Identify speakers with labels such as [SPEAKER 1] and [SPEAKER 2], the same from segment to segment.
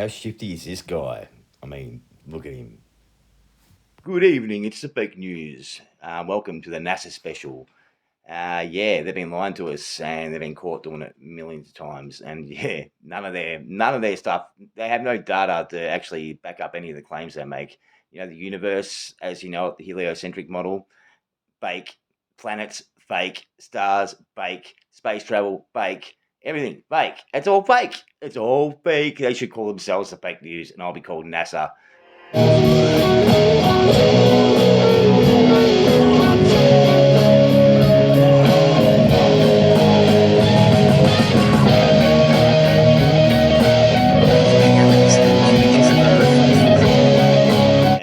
[SPEAKER 1] How shifty is this guy? I mean, look at him. Good evening, it's the fake news. Welcome to the NASA special. Yeah, they've been lying to us, and they've been caught doing it millions of times. And yeah, none of their stuff. They have no data to actually back up any of the claims they make. You know, the universe, as you know it, the heliocentric model, fake. Planets, fake. Stars, fake. Space travel, fake. Everything, fake. It's all fake. It's all fake. They should call themselves the fake news, and I'll be called NASA.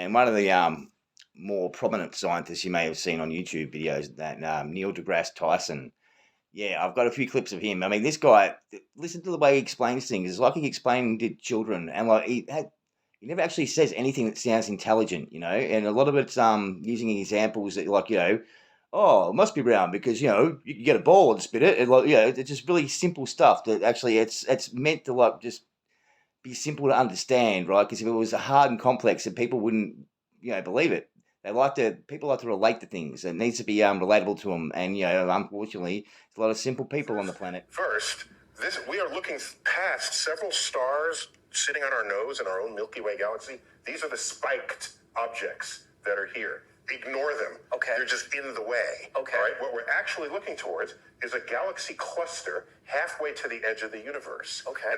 [SPEAKER 1] And one of the more prominent scientists you may have seen on YouTube videos, that Neil Degrasse Tyson. Yeah, I've got a few clips of him. I mean, this guy, listen to the way he explains things. It's like he explained to children, and like he never actually says anything that sounds intelligent, you know. And a lot of it's using examples that, like, you know, oh, it must be round because, you know, you can get a ball and spit it. And, like, you know, it's just really simple stuff that actually it's meant to, like, just be simple to understand, right? Because if it was hard and complex, then people wouldn't, you know, believe it. People like to relate to things. It needs to be relatable to them. And, you know, unfortunately, there's a lot of simple people on the planet.
[SPEAKER 2] First, we are looking past several stars sitting on our nose in our own Milky Way galaxy. These are the spiked objects that are here. Ignore them.
[SPEAKER 3] Okay.
[SPEAKER 2] They're just in the way.
[SPEAKER 3] Okay.
[SPEAKER 2] All right. What we're actually looking towards is a galaxy cluster halfway to the edge of the universe.
[SPEAKER 3] Okay.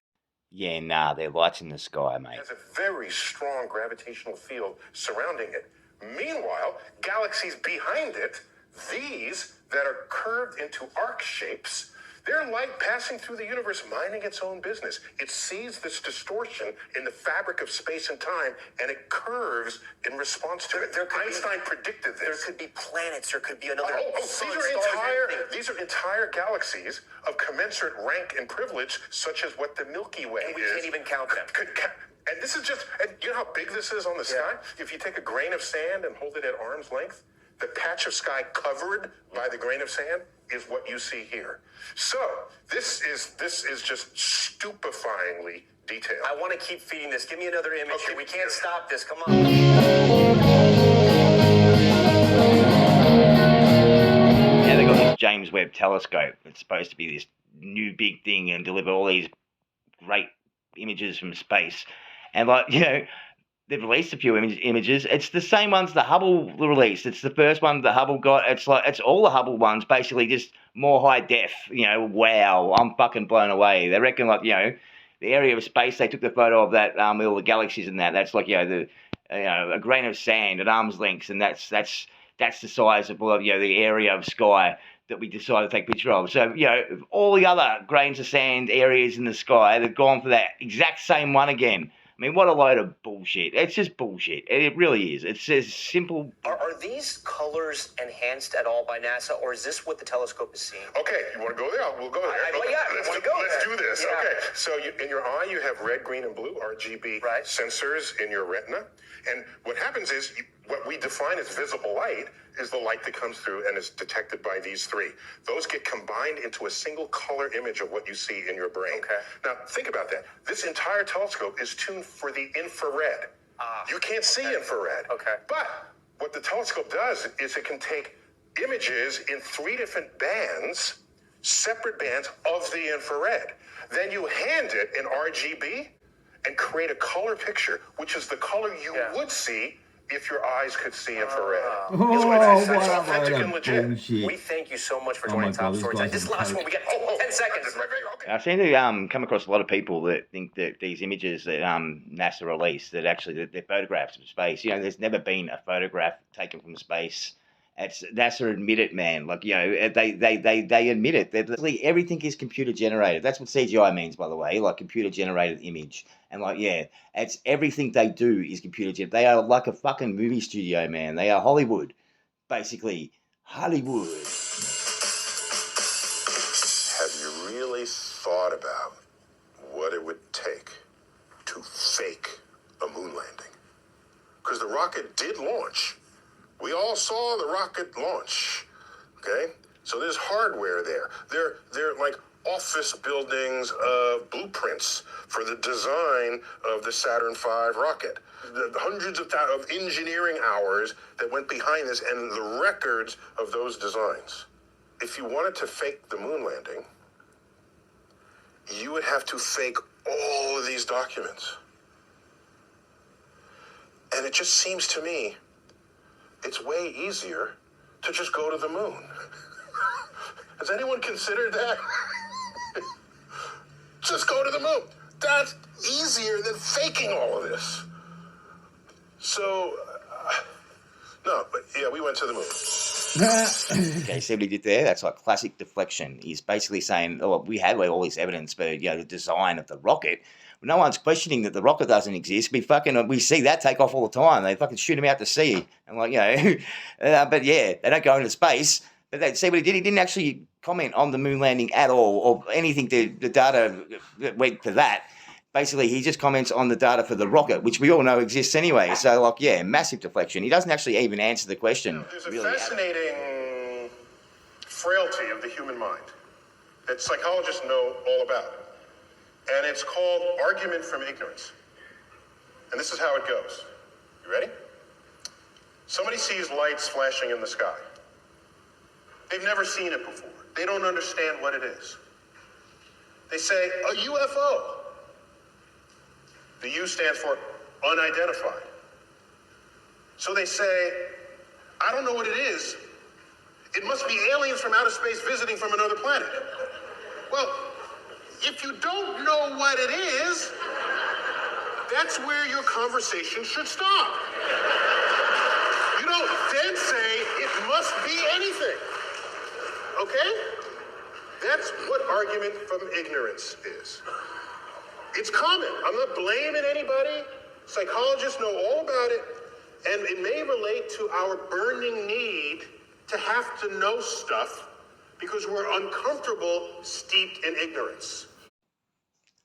[SPEAKER 1] Yeah, nah, they're lights in the sky, mate.
[SPEAKER 2] It has a very strong gravitational field surrounding it. Meanwhile, galaxies behind it, these that are curved into arc shapes, they're light passing through the universe, minding its own business. It sees this distortion in the fabric of space and time, and it curves in response to it. Einstein predicted this.
[SPEAKER 3] There could be planets. There could be another sun,
[SPEAKER 2] these are entire galaxies of commensurate rank and privilege, such as what the Milky Way is.
[SPEAKER 3] And we can't even count them.
[SPEAKER 2] And this is just, and you know how big this is on the sky? If you take a grain of sand and hold it at arm's length, the patch of sky covered by the grain of sand is what you see here. So this is just stupefyingly detailed.
[SPEAKER 3] I want to keep feeding this. Give me another image here. We can't stop this. Come on.
[SPEAKER 1] Now they've got this James Webb Telescope. It's supposed to be this new big thing and deliver all these great images from space. And, like, you know, they've released a few images. It's the same ones the Hubble released. It's the first one the Hubble got. It's all the Hubble ones, basically just more high def. You know, wow, I'm fucking blown away. They reckon, like, you know, the area of space they took the photo of that with all the galaxies and that's like, you know, a grain of sand at arm's length, and that's the size of, you know, the area of sky that we decided to take a picture of. So, you know, all the other grains of sand areas in the sky, they've gone for that exact same one again. I mean, what a load of bullshit. It's just bullshit. It really is. It's as simple.
[SPEAKER 3] Are these colors enhanced at all by NASA, or is this what the telescope is seeing?
[SPEAKER 2] Okay, you want to go there? We'll go there. Let's do this. Yeah. Okay, so in your eye, you have red, green, and blue, RGB sensors in your retina. And what happens is, what we define as visible light is the light that comes through and is detected by these three. Those get combined into a single color image of what you see in your brain.
[SPEAKER 3] Okay.
[SPEAKER 2] Now, think about that. This entire telescope is tuned for the infrared. You can't see infrared.
[SPEAKER 3] Okay.
[SPEAKER 2] But what the telescope does is it can take images in three different bands, separate bands of the infrared. Then you hand it an RGB and create a color picture, which is the color you would see if your eyes could see infrared.
[SPEAKER 3] It's authentic and legit. We thank you so much for joining Top Stories. This last one, we got 10 seconds.
[SPEAKER 1] I seem to come across a lot of people that think that these images that NASA released, that actually they're photographs of space. You know, there's never been a photograph taken from space. NASA admit it, man. Like, you know, they admit it. Everything is computer generated. That's what CGI means, by the way, like computer generated image. And, like, yeah, it's everything they do is computer generated. They are like a fucking movie studio, man. They are Hollywood, basically. Hollywood.
[SPEAKER 2] Have you really thought about what it would take to fake a moon landing? Because the rocket did launch. We all saw the rocket launch, okay? So there's hardware there. They're like office buildings of blueprints for the design of the Saturn V rocket. The hundreds of engineering hours that went behind this and the records of those designs. If you wanted to fake the moon landing, you would have to fake all of these documents. And it just seems to me it's way easier to just go to the moon. Has anyone considered that? Just go to the moon. That's easier than faking all of this. So, no, but yeah, we went to the moon.
[SPEAKER 1] Okay, see what he did there? That's like classic deflection. He's basically saying, oh, we had all this evidence for, the design of the rocket. No one's questioning that the rocket doesn't exist. We see that take off all the time. They fucking shoot him out to sea. And but yeah, they don't go into space. But see what he did? He didn't actually comment on the moon landing at all or anything the data that went for that. Basically, he just comments on the data for the rocket, which we all know exists anyway. So, massive deflection. He doesn't actually even answer the question.
[SPEAKER 2] There's a fascinating frailty of the human mind that psychologists know all about. And it's called argument from ignorance. And this is how it goes. You ready? Somebody sees lights flashing in the sky. They've never seen it before. They don't understand what it is. They say, a UFO. The U stands for unidentified. So they say, I don't know what it is. It must be aliens from outer space visiting from another planet. Well, if you don't know what it is, that's where your conversation should stop. You don't then say, it must be anything. Okay? That's what argument from ignorance is. It's common. I'm not blaming anybody. Psychologists know all about it, and it may relate to our burning need to have to know stuff because we're uncomfortable, steeped in ignorance.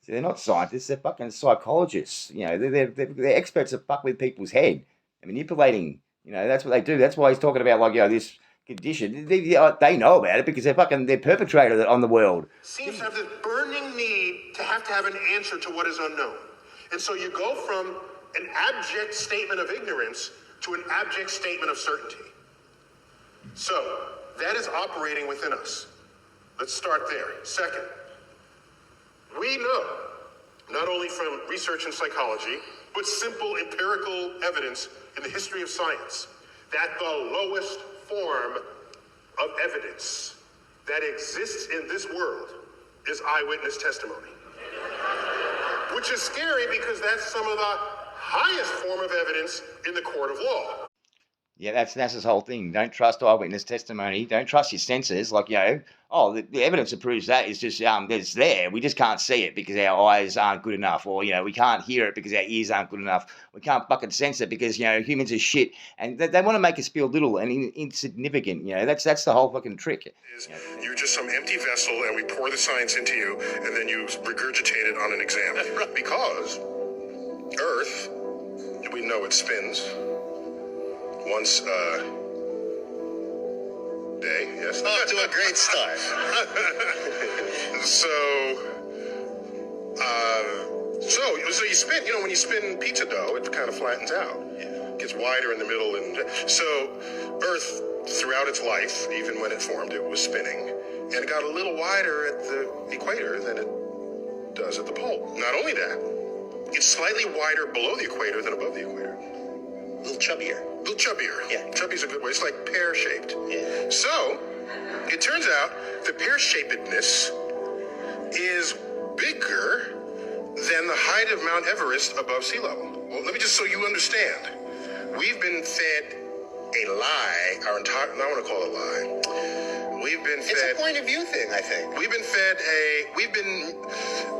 [SPEAKER 1] See, they're not scientists, they're fucking psychologists. They're experts that fuck with people's head. They're manipulating, that's what they do. That's why he's talking about, this condition. They know about it because they're perpetrated on the world.
[SPEAKER 2] Seems to have this burning need to have an answer to what is unknown. And so you go from an abject statement of ignorance to an abject statement of certainty. So that is operating within us. Let's start there. Second, we know, not only from research in psychology, but simple empirical evidence in the history of science, that the lowest form of evidence that exists in this world is eyewitness testimony. Which is scary because that's some of the highest form of evidence in the court of law.
[SPEAKER 1] Yeah, that's NASA's whole thing. Don't trust eyewitness testimony. Don't trust your senses. The evidence that proves that is just it's there. We just can't see it because our eyes aren't good enough, or we can't hear it because our ears aren't good enough. We can't fucking sense it because humans are shit, and they want to make us feel little and insignificant. That's the whole fucking trick.
[SPEAKER 2] You're just some empty vessel, and we pour the science into you, and then you regurgitate it on an exam. Because Earth, we know it spins once a day. Yes.
[SPEAKER 4] Off to a great start.
[SPEAKER 2] So you spin. When you spin pizza dough, it kind of flattens out. Yeah. Gets wider in the middle, and so Earth, throughout its life, even when it formed, it was spinning, and it got a little wider at the equator than it does at the pole. Not only that, it's slightly wider below the equator than above the equator.
[SPEAKER 4] A little chubbier.
[SPEAKER 2] Yeah. Chubby's a good way. It's like pear-shaped.
[SPEAKER 4] Yeah.
[SPEAKER 2] So, it turns out the pear-shapedness is bigger than the height of Mount Everest above sea level. Well, let me just so you understand. We've been fed a lie our entire... I want to call it a lie. We've been fed...
[SPEAKER 4] It's a point of view thing, I think.
[SPEAKER 2] We've been fed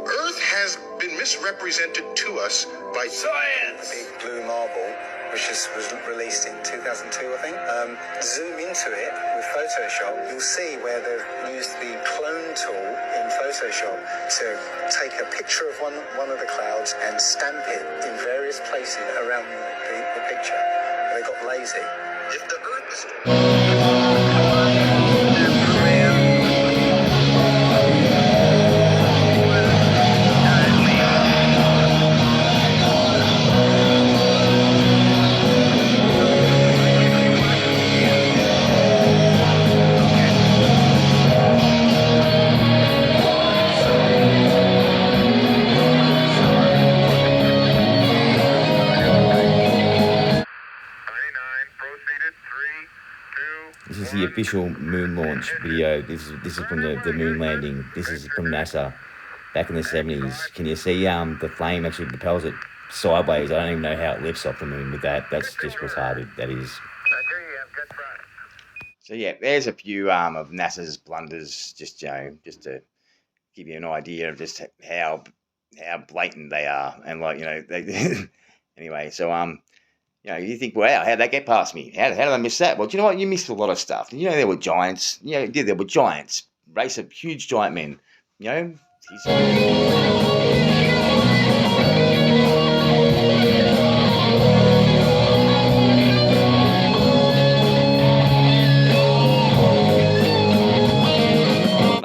[SPEAKER 2] Earth has been misrepresented to us by science.
[SPEAKER 5] Big blue marble, which was released in 2002, I think. Zoom into it with Photoshop, you'll see where they've used the clone tool in Photoshop to take a picture of one of the clouds and stamp it in various places around the picture. They got lazy.
[SPEAKER 2] If the Earth is...
[SPEAKER 3] the official moon launch video. This is from the moon landing. This is from NASA back in the 70s. Can you see the flame actually propels it sideways? I don't even know how it lifts off the moon with that. That's just retarded. That is.
[SPEAKER 1] So yeah, there's a few of NASA's blunders, just just to give you an idea of just how blatant they are, and they anyway. So you think, wow, how'd that get past me? How did I miss that? Well, do you know what? You missed a lot of stuff. There were giants. There were giants, race of huge giant men.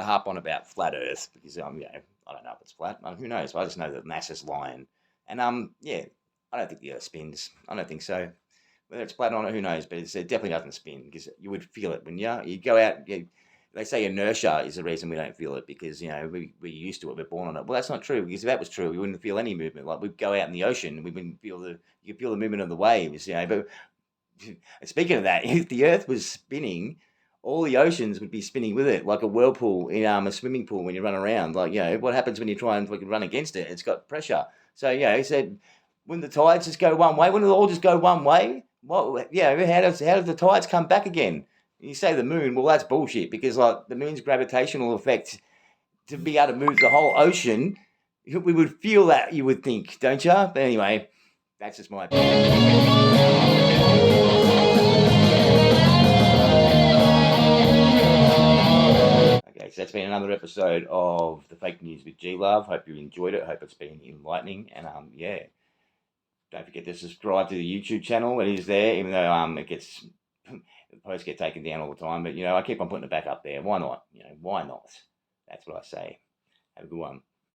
[SPEAKER 1] Harp on about flat Earth because I don't know if it's flat. Who knows? I just know that NASA's lying, and I don't think the Earth spins. I don't think so. Whether it's flat or not, who knows? But it definitely doesn't spin because you would feel it when you go out. They say inertia is the reason we don't feel it because we're used to it. We're born on it. Well, that's not true because if that was true, we wouldn't feel any movement. Like we'd go out in the ocean, we wouldn't feel you could feel the movement of the waves. But speaking of that, if the Earth was spinning, all the oceans would be spinning with it, like a whirlpool in a swimming pool when you run around. Like, what happens when you try and run against it? It's got pressure. So, he said, wouldn't the tides just go one way? Wouldn't it all just go one way? What? How does the tides come back again? You say the moon, well, that's bullshit because like the moon's gravitational effect to be able to move the whole ocean, we would feel that, you would think, don't you? But anyway, that's just my opinion. So that's been another episode of the Fake News with G-Luv. Hope you enjoyed it. Hope it's been enlightening. And don't forget to subscribe to the YouTube channel. It is there, even though the posts get taken down all the time. But I keep on putting it back up there. Why not? Why not? That's what I say. Have a good one.